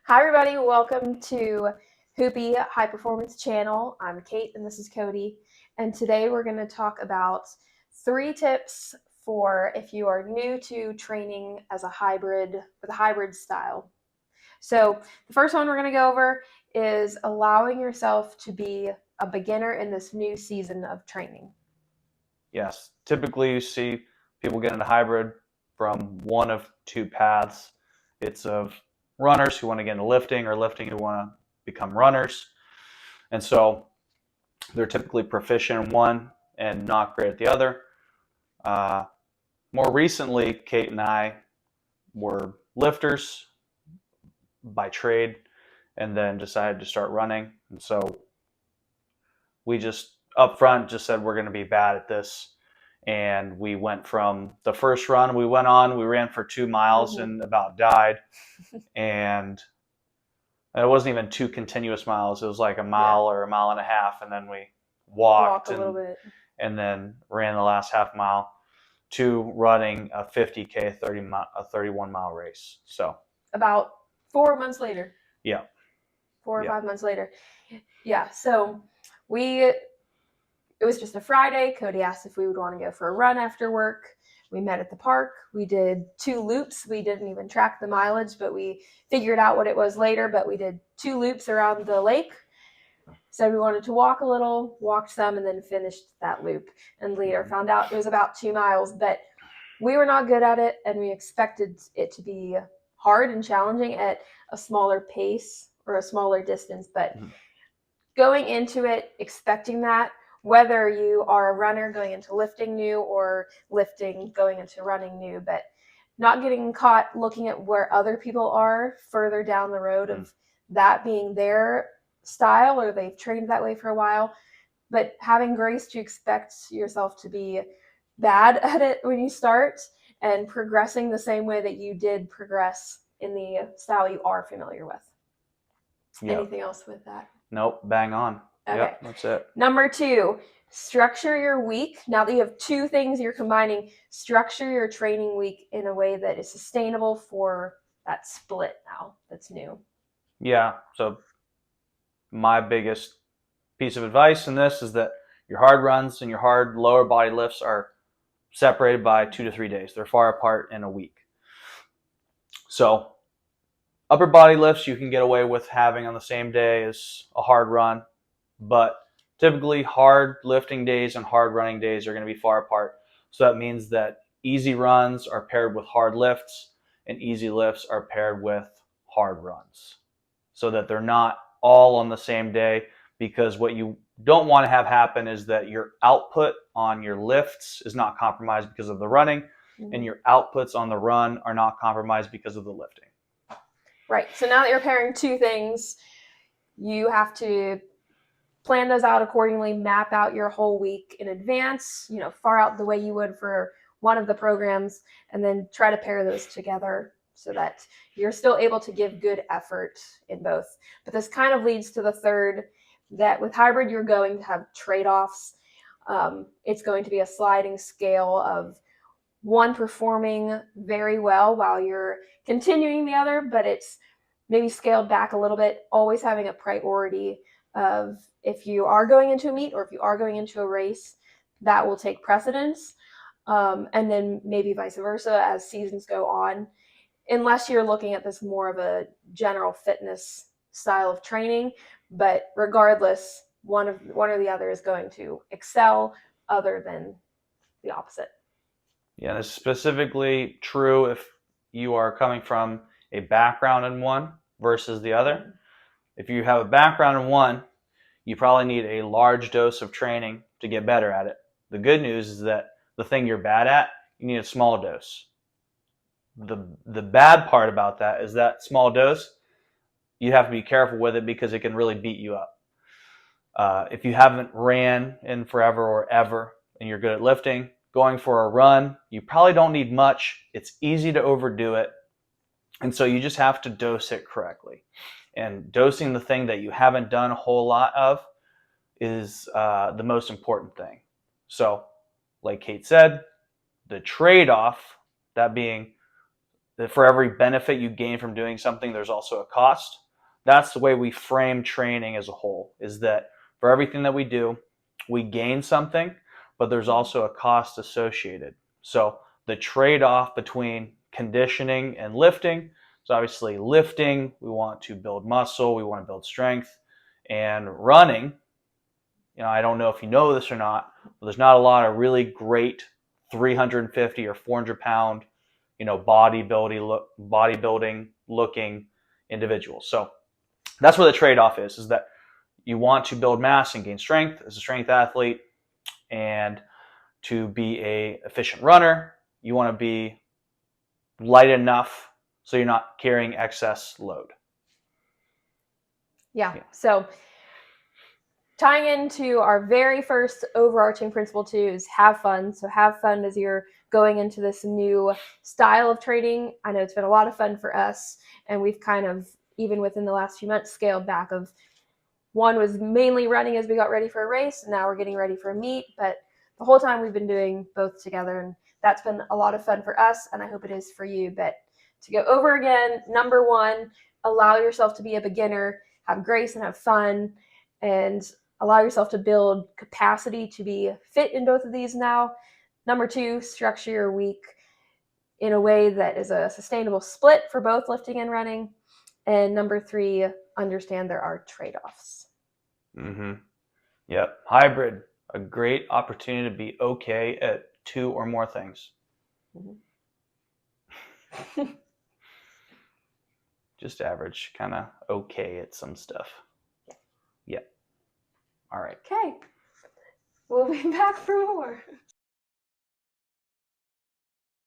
Hi, everybody. Welcome to Hoopie High Performance channel. I'm Kate, and this is Cody. And today we're going to talk about 3 tips for if you are new to training as a hybrid with a hybrid style. So the first one we're going to go over is allowing yourself to be a beginner in this new season of training. Yes, typically you see people get into hybrid from one of two paths. It's of runners who want to get into lifting or lifting who want to become runners. And so they're typically proficient in one and not great at the other. More recently, Kate and I were lifters by trade and then decided to start running. And so we just up front just said we're going to be bad at this. And we went from the first run we went on, we ran for 2 miles and about died. And it wasn't even 2 continuous miles. It was like a mile or a mile and a half. And then we walked a little bit. And then ran the last half mile to running a 50K, 31 mile race. So about 4 months later. Yeah. 4 or 5 months later. Yeah. So it was just a Friday. Cody asked if we would want to go for a run after work. We met at the park. We did 2 loops. We didn't even track the mileage, but we figured out what it was later. But we did 2 loops around the lake. Said we wanted to walk a little, walked some, and then finished that loop. And later found out it was about 2 miles. But we were not good at it, and we expected it to be hard and challenging at a smaller pace or a smaller distance. But going into it, expecting that, whether you are a runner going into lifting new or lifting going into running new, but not getting caught looking at where other people are further down the road of that being their style or they've trained that way for a while, but having grace to expect yourself to be bad at it when you start and progressing the same way that you did progress in the style you are familiar with. Yep. Anything else with that? Nope, bang on. Okay. Yep, that's it. Number 2, structure your week. Now that you have 2 things you're combining, structure your training week in a way that is sustainable for that split now that's new. Yeah, so my biggest piece of advice in this is that your hard runs and your hard lower body lifts are separated by 2 to 3 days. They're far apart in a week. So upper body lifts you can get away with having on the same day as a hard run, but typically hard lifting days and hard running days are going to be far apart. So that means that easy runs are paired with hard lifts and easy lifts are paired with hard runs so that they're not all on the same day, because what you don't want to have happen is that your output on your lifts is not compromised because of the running, and your outputs on the run are not compromised because of the lifting. Right. So now that you're pairing 2 things, you have to plan those out accordingly, map out your whole week in advance, far out the way you would for one of the programs, and then try to pair those together so that you're still able to give good effort in both. But this kind of leads to the third, that with hybrid, you're going to have trade-offs. It's going to be a sliding scale of one performing very well while you're continuing the other, but it's maybe scaled back a little bit, always having a priority of if you are going into a meet or if you are going into a race, that will take precedence. And then maybe vice versa as seasons go on, unless you're looking at this more of a general fitness style of training. But regardless, one or the other is going to excel other than the opposite. Yeah, this is specifically true if you are coming from a background in one versus the other. If you have a background in one, you probably need a large dose of training to get better at it. The good news is that the thing you're bad at, you need a small dose. The bad part about that is that small dose, you have to be careful with it because it can really beat you up. If you haven't ran in forever or ever and you're good at lifting, going for a run, you probably don't need much. It's easy to overdo it. And so you just have to dose it correctly. And dosing the thing that you haven't done a whole lot of is the most important thing. So, like Kate said, the trade-off, that being that for every benefit you gain from doing something, there's also a cost. That's the way we frame training as a whole, is that for everything that we do, we gain something, but there's also a cost associated. So the trade-off between conditioning and lifting is obviously lifting. We want to build muscle, we want to build strength, and running. I don't know if you know this or not, but there's not a lot of really great 350 or 400 pound, bodybuilding looking individuals. So that's where the trade-off is that you want to build mass and gain strength as a strength athlete, and to be a efficient runner, you want to be light enough so you're not carrying excess load. Yeah. So tying into our very first overarching principle too is have fun. So have fun as you're going into this new style of training. I know it's been a lot of fun for us, and we've kind of, even within the last few months, scaled back. Of one was mainly running as we got ready for a race, and now we're getting ready for a meet. But the whole time we've been doing both together, and that's been a lot of fun for us, and I hope it is for you. But to go over again, number one, allow yourself to be a beginner, have grace and have fun, and allow yourself to build capacity to be fit in both of these now. Number two, structure your week in a way that is a sustainable split for both lifting and running. And number three, understand there are trade-offs. Yep. Hybrid, a great opportunity to be okay at two or more things. Just average, kind of okay at some stuff. Yep. All right. Okay. We'll be back for more.